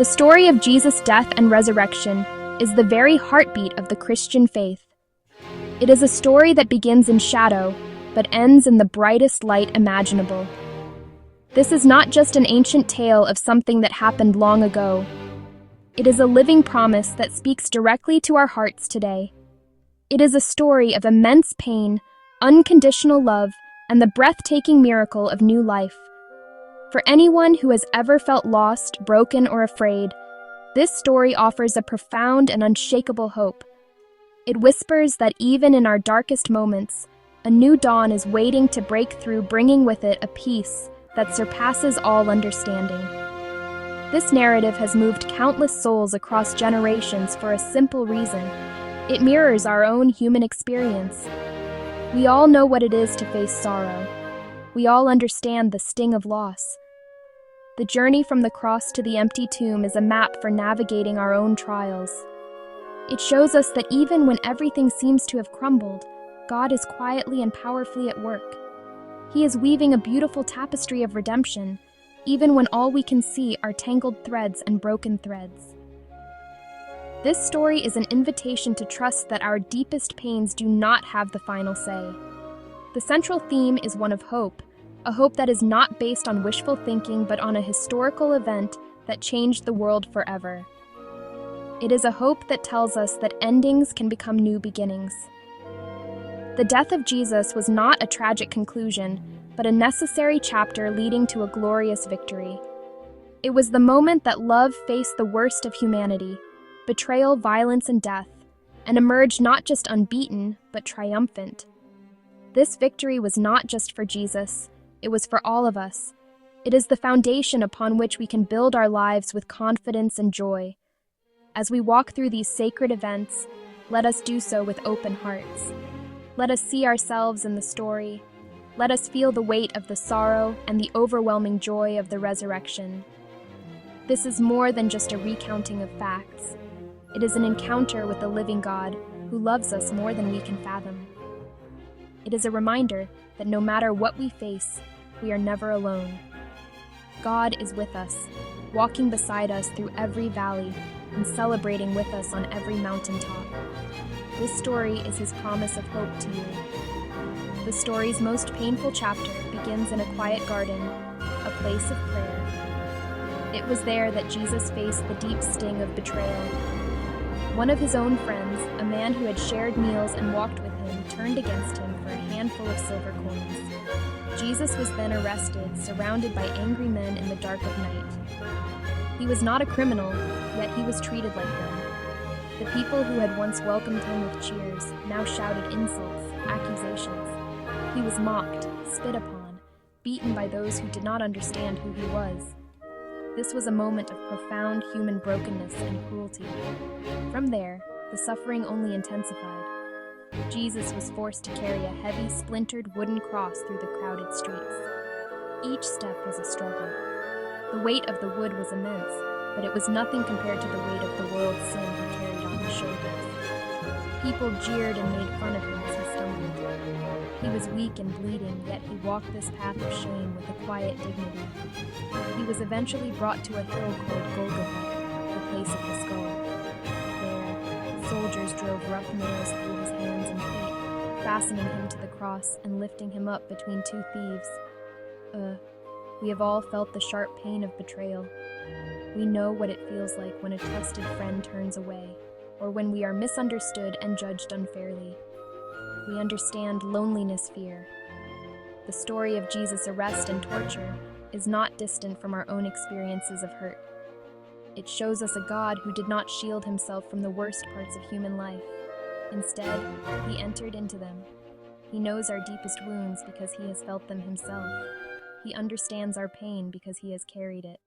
The story of Jesus' death and resurrection is the very heartbeat of the Christian faith. It is a story that begins in shadow, but ends in the brightest light imaginable. This is not just an ancient tale of something that happened long ago. It is a living promise that speaks directly to our hearts today. It is a story of immense pain, unconditional love, and the breathtaking miracle of new life. For anyone who has ever felt lost, broken, or afraid, this story offers a profound and unshakable hope. It whispers that even in our darkest moments, a new dawn is waiting to break through, bringing with it a peace that surpasses all understanding. This narrative has moved countless souls across generations for a simple reason. It mirrors our own human experience. We all know what it is to face sorrow. We all understand the sting of loss. The journey from the cross to the empty tomb is a map for navigating our own trials. It shows us that even when everything seems to have crumbled, God is quietly and powerfully at work. He is weaving a beautiful tapestry of redemption, even when all we can see are tangled threads and broken threads. This story is an invitation to trust that our deepest pains do not have the final say. The central theme is one of hope, a hope that is not based on wishful thinking but on a historical event that changed the world forever. It is a hope that tells us that endings can become new beginnings. The death of Jesus was not a tragic conclusion, but a necessary chapter leading to a glorious victory. It was the moment that love faced the worst of humanity, betrayal, violence, and death, and emerged not just unbeaten, but triumphant. This victory was not just for Jesus, it was for all of us. It is the foundation upon which we can build our lives with confidence and joy. As we walk through these sacred events, let us do so with open hearts. Let us see ourselves in the story. Let us feel the weight of the sorrow and the overwhelming joy of the resurrection. This is more than just a recounting of facts. It is an encounter with the living God who loves us more than we can fathom. It is a reminder that no matter what we face, we are never alone. God is with us, walking beside us through every valley and celebrating with us on every mountaintop. This story is His promise of hope to you. The story's most painful chapter begins in a quiet garden, a place of prayer. It was there that Jesus faced the deep sting of betrayal. One of His own friends, a man who had shared meals and walked with Him, turned against Him for a handful of silver coins. Jesus was then arrested, surrounded by angry men in the dark of night. He was not a criminal, yet he was treated like one. The people who had once welcomed him with cheers now shouted insults, accusations. He was mocked, spit upon, beaten by those who did not understand who he was. This was a moment of profound human brokenness and cruelty. From there, the suffering only intensified. Jesus was forced to carry a heavy, splintered wooden cross through the crowded streets. Each step was a struggle. The weight of the wood was immense, but it was nothing compared to the weight of the world's sin He carried on His shoulders. People jeered and made fun of Him as He stumbled. He was weak and bleeding, yet He walked this path of shame with a quiet dignity. He was eventually brought to a hill called Golgotha, the place of the skull. There, soldiers drove rough nails through His hands and feet, fastening Him to the cross and lifting Him up between two thieves. We have all felt the sharp pain of betrayal. We know what it feels like when a trusted friend turns away, or when we are misunderstood and judged unfairly. We understand loneliness fear. The story of Jesus' arrest and torture is not distant from our own experiences of hurt. It shows us a God who did not shield Himself from the worst parts of human life. Instead, He entered into them. He knows our deepest wounds because He has felt them Himself. He understands our pain because He has carried it.